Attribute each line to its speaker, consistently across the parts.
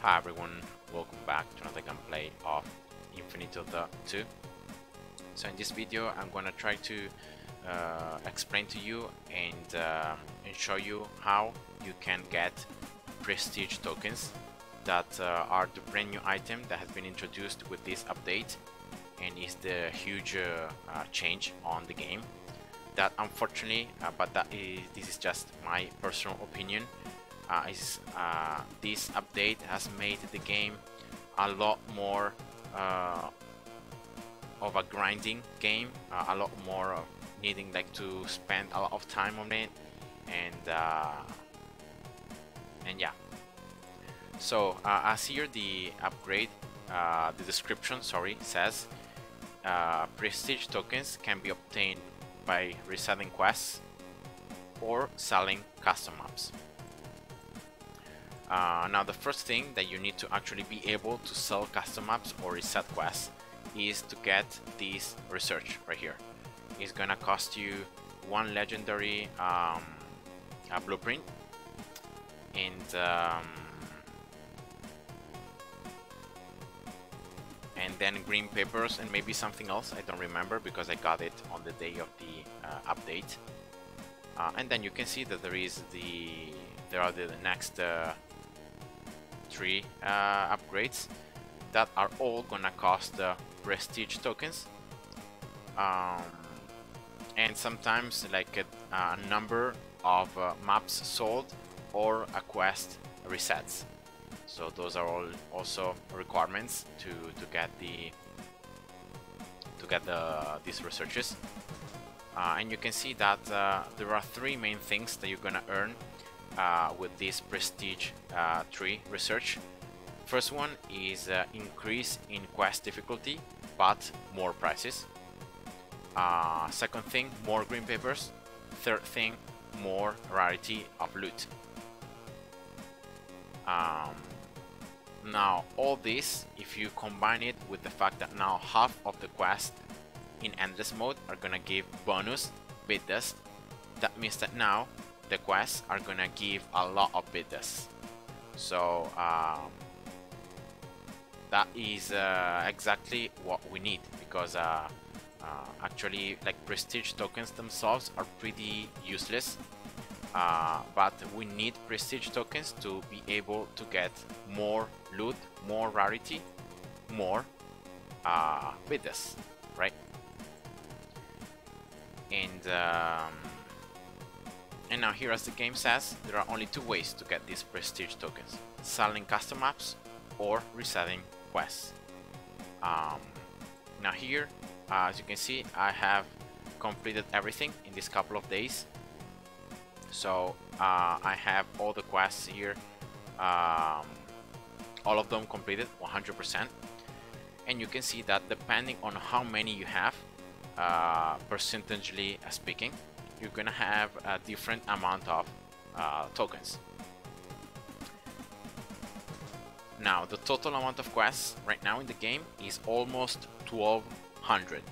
Speaker 1: Hi everyone, welcome back to another gameplay of Infinitode 2. So in this video I'm gonna try to explain to you and show you how you can get prestige tokens that are the brand new item that has been introduced with this update and is the huge change on the game that unfortunately, this is just my personal opinion, this update has made the game a lot more of a grinding game, a lot more needing to spend a lot of time on it, and yeah. So as here the upgrade, the description, sorry, says prestige tokens can be obtained by resetting quests or selling custom maps. Now the first thing that you need to actually be able to sell custom maps or reset quests is to get this research right here. It's gonna cost you one legendary blueprint and then green papers and maybe something else. I don't remember because I got it on the day of the update. And then you can see that there are the next three upgrades that are all gonna cost prestige tokens, and sometimes like a number of maps sold or a quest resets. So those are all also requirements to get these researches. And you can see that there are three main things that you're gonna earn with this prestige 3 research. First one is increase in quest difficulty but more prizes. Second thing, more green papers. Third thing, more rarity of loot. Now all this, if you combine it with the fact that now half of the quests in endless mode are gonna give bonus bit dust, that means that now the quests are gonna give a lot of bit dust. So that is exactly what we need, because actually like prestige tokens themselves are pretty useless, but we need prestige tokens to be able to get more loot, more rarity, more bit dust, right? And now here, as the game says, there are only two ways to get these prestige tokens: selling custom maps or resetting quests. Now here, as you can see, I have completed everything in this couple of days. So I have all the quests here, all of them completed 100%. And you can see that depending on how many you have, percentagely speaking, you're gonna have a different amount of tokens. Now the total amount of quests right now in the game is almost 1200,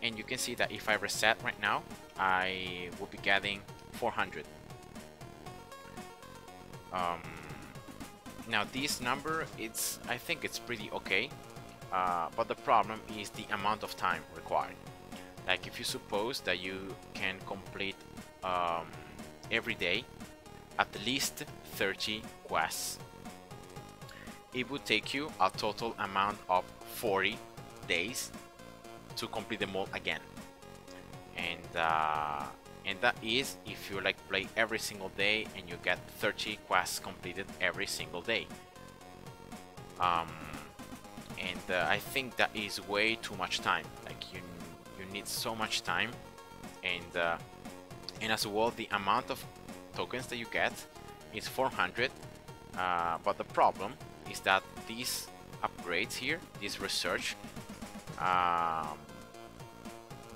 Speaker 1: and you can see that if I reset right now, I will be getting 400. Now this number, I think it's pretty okay, but the problem is the amount of time required. Like if you suppose that you can complete every day at least 30 quests, it would take you a total amount of 40 days to complete them all again. And that is if you like play every single day and you get 30 quests completed every single day. And I think that is way too much time. Like you need so much time, and as well the amount of tokens that you get is 400, but the problem is that these upgrades here, this research,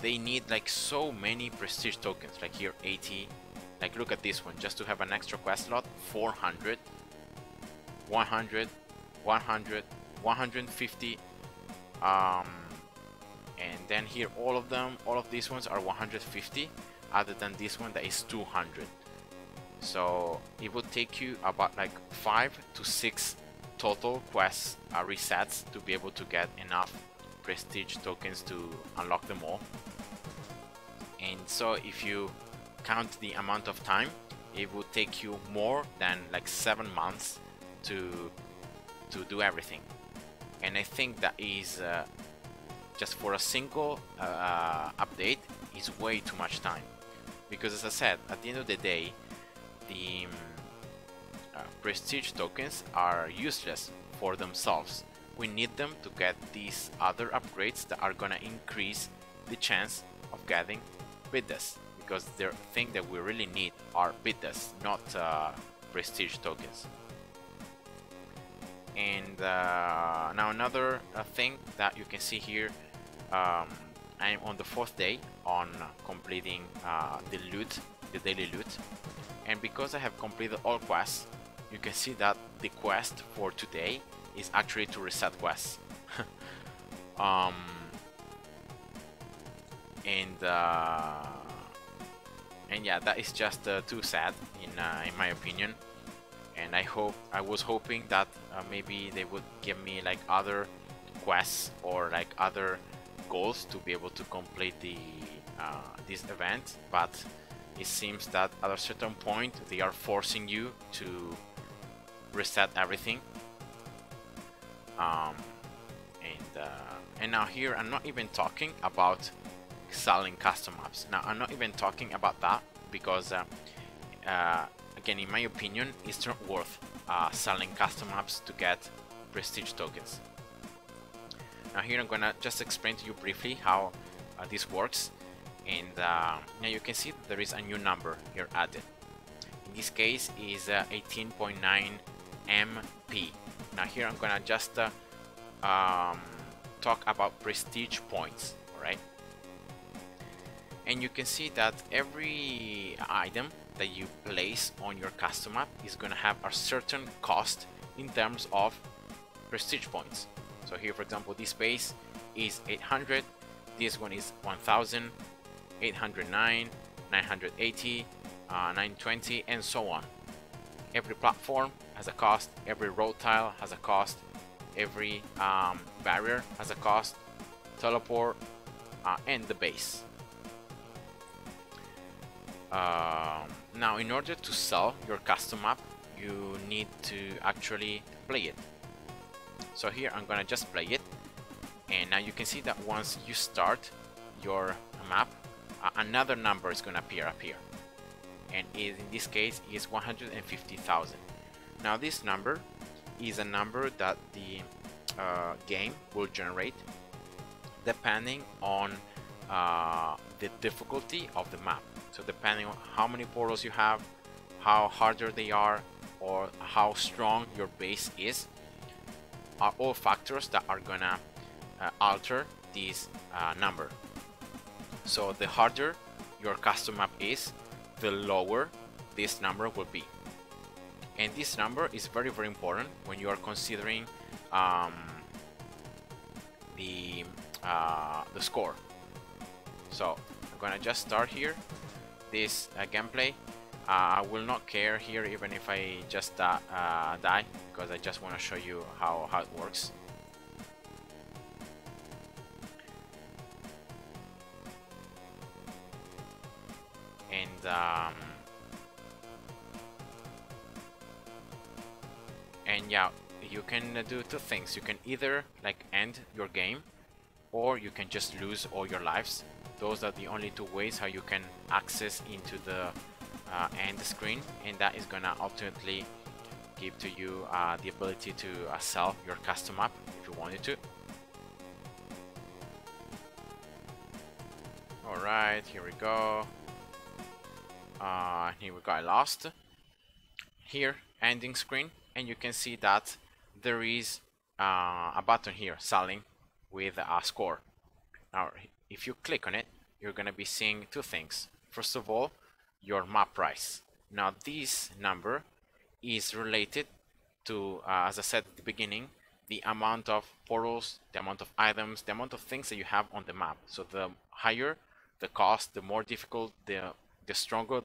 Speaker 1: they need like so many prestige tokens. Like here 80, like look at this one, just to have an extra quest slot, 400, 100, 100, 150, and then here all of these ones are 150, other than this one that is 200. So it will take you about like 5 to 6 total quest resets to be able to get enough prestige tokens to unlock them all. And so if you count the amount of time, it will take you more than like 7 months to do everything. And I think that is just for a single update is way too much time, because as I said, at the end of the day, the prestige tokens are useless for themselves. We need them to get these other upgrades that are gonna increase the chance of getting bid dust, because the thing that we really need are bid dust, not prestige tokens. And now another thing that you can see here, I'm on the 4th day on completing the loot, the daily loot, and because I have completed all quests, you can see that the quest for today is actually to reset quests. um, and yeah, that is just too sad in my opinion. And I was hoping that maybe they would give me like other quests or like other goals to be able to complete the this event, but it seems that at a certain point they are forcing you to reset everything. um, and now here I'm not even talking about selling custom maps. Now I'm not even talking about that because again, in my opinion, it's not worth selling custom maps to get prestige tokens. Now here I'm gonna just explain to you briefly how this works, and now you can see that there is a new number here added. In this case is 18.9 MP. Now here I'm gonna just talk about prestige points, alright? And you can see that every item that you place on your custom map is gonna have a certain cost in terms of prestige points. So here, for example, this base is 800, this one is 1000, 809, 980, 920, and so on. Every platform has a cost, every road tile has a cost, every barrier has a cost, teleport, and the base. Now, in order to sell your custom map, you need to actually play it. So here I'm gonna just play it, and now you can see that once you start your map, another number is gonna appear up here, and in this case is 150,000. Now this number is a number that the game will generate depending on the difficulty of the map. So depending on how many portals you have, how harder they are, or how strong your base is, are all factors that are gonna alter this number. So the harder your custom map is, the lower this number will be. And this number is very, very important when you are considering the score. So I'm gonna just start here this gameplay. I will not care here even if I just die, because I just want to show you how it works. And yeah, you can do two things. You can either like end your game, or you can just lose all your lives. Those are the only two ways how you can access into the end screen, and that is gonna ultimately give to you the ability to sell your custom map if you wanted to. Alright, here we go. Here we go, I lost. Here, ending screen, and you can see that there is a button here, selling, with a score. Now, if you click on it, you're gonna be seeing two things. First of all, your map price. Now, this number is related to, as I said at the beginning, the amount of portals, the amount of items, the amount of things that you have on the map. So the higher the cost, the more difficult, the stronger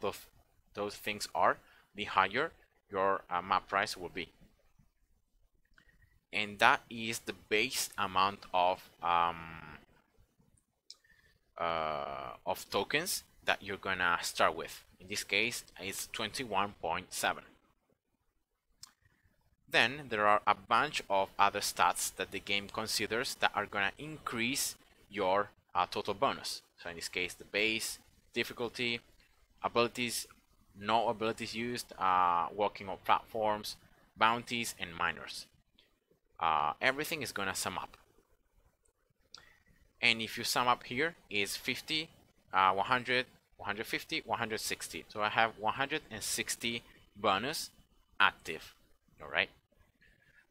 Speaker 1: those things are, the higher your map price will be. And that is the base amount of tokens that you're gonna start with. In this case, it's 21.7. Then there are a bunch of other stats that the game considers that are gonna increase your total bonus. So in this case, the base, difficulty, abilities, no abilities used, walking on platforms, bounties, and minors. Everything is gonna sum up. And if you sum up here is 50, 100, 150, 160. So I have 160 bonus active. All right.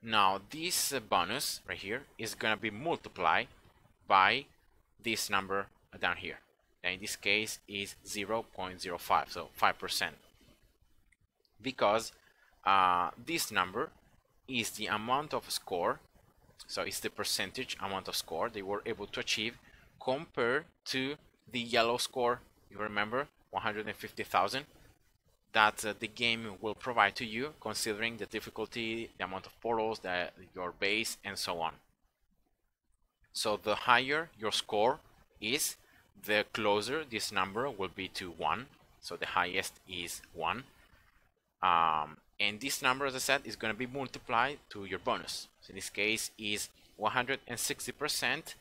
Speaker 1: Now this bonus right here is gonna be multiplied by this number down here. And in this case is 0.05, so 5%. Because this number is the amount of score, so it's the percentage amount of score they were able to achieve compared to the yellow score. You remember 150,000 that the game will provide to you, considering the difficulty, the amount of portals, your base, and so on. So the higher your score is, the closer this number will be to 1. So the highest is 1. And this number, as I said, is going to be multiplied to your bonus. So in this case is 160%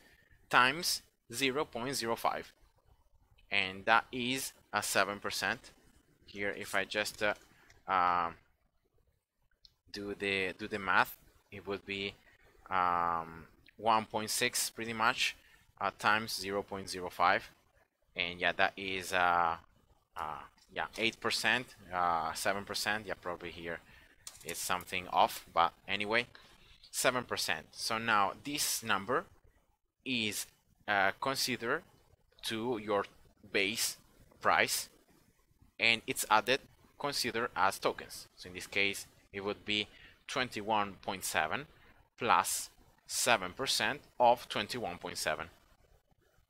Speaker 1: times 0.05. And that is a 7%. Here, if I just do the math, it would be 1.6 pretty much times 0.05, and yeah, that is yeah, 8%, 7%. Yeah, probably here is something off, but anyway, 7%. So now this number is considered to your base price, and it's added, considered as tokens. So in this case, it would be 21.7 plus 7% of 21.7,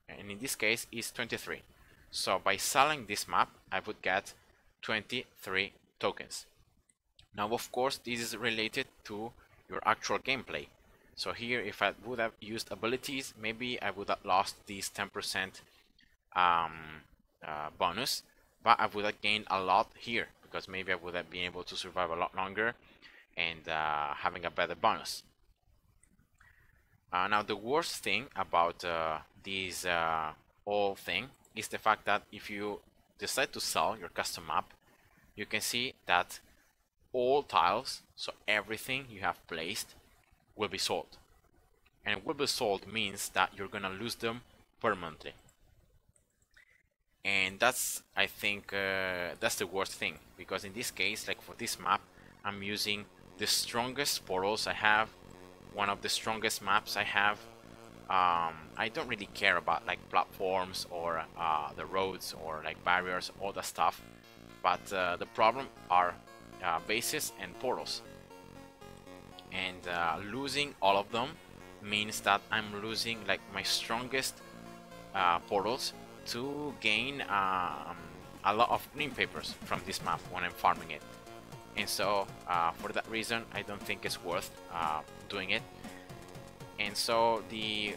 Speaker 1: and in this case is 23. So by selling this map, I would get 23 tokens. Now, of course, this is related to your actual gameplay. So here, if I would have used abilities, maybe I would have lost this 10% bonus, but I would have gained a lot here, because maybe I would have been able to survive a lot longer and having a better bonus. Now, the worst thing about this whole thing is the fact that if you decide to sell your custom map, you can see that all tiles, so everything you have placed, will be sold. And will be sold means that you're gonna lose them permanently. And that's, I think, that's the worst thing, because in this case, like for this map, I'm using the strongest portals I have, one of the strongest maps I have. I don't really care about like platforms or the roads or like barriers, all that stuff, but the problem are bases and portals, and losing all of them means that I'm losing like my strongest portals to gain a lot of green papers from this map when I'm farming it. And so for that reason, I don't think it's worth doing it. And so the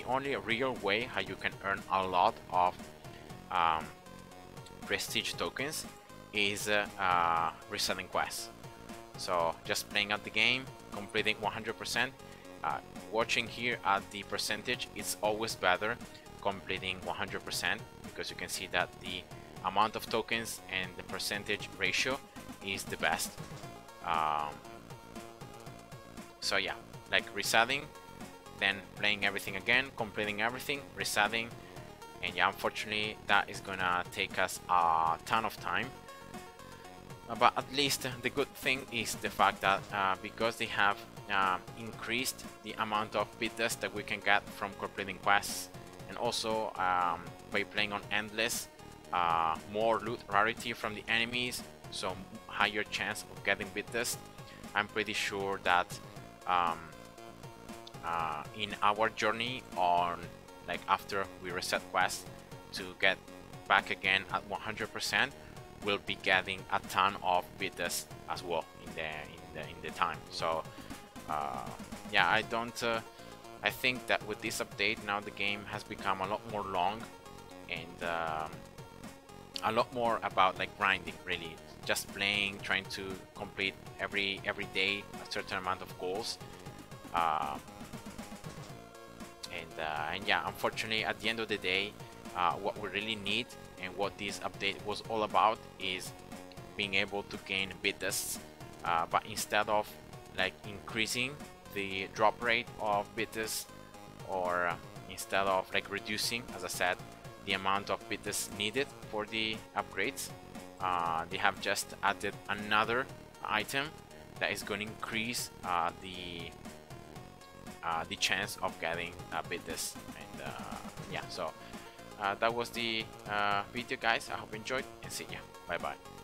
Speaker 1: only real way how you can earn a lot of prestige tokens is reselling quests. So just playing out the game, completing 100%. Watching here at the percentage, it's always better completing 100%, because you can see that the amount of tokens and the percentage ratio is the best. So yeah, like reselling, then playing everything again, completing everything, reselling, and yeah, unfortunately that is gonna take us a ton of time. But at least the good thing is the fact that because they have increased the amount of bit dust that we can get from completing quests, and also by playing on endless, more loot rarity from the enemies, so higher chance of getting bit dust. I'm pretty sure that in our journey on, like after we reset quests to get back again at 100%, will be getting a ton of bitters as well in the time. So yeah, I think that with this update now the game has become a lot more long and a lot more about like grinding, really just playing, trying to complete every day a certain amount of goals. And yeah, unfortunately at the end of the day, what we really need and what this update was all about is being able to gain bitters, but instead of like increasing the drop rate of bitters, or instead of like reducing, as I said, the amount of bitters needed for the upgrades, they have just added another item that is going to increase the chance of getting bitters. And yeah, so that was the video, guys. I hope you enjoyed, and see ya. Bye bye.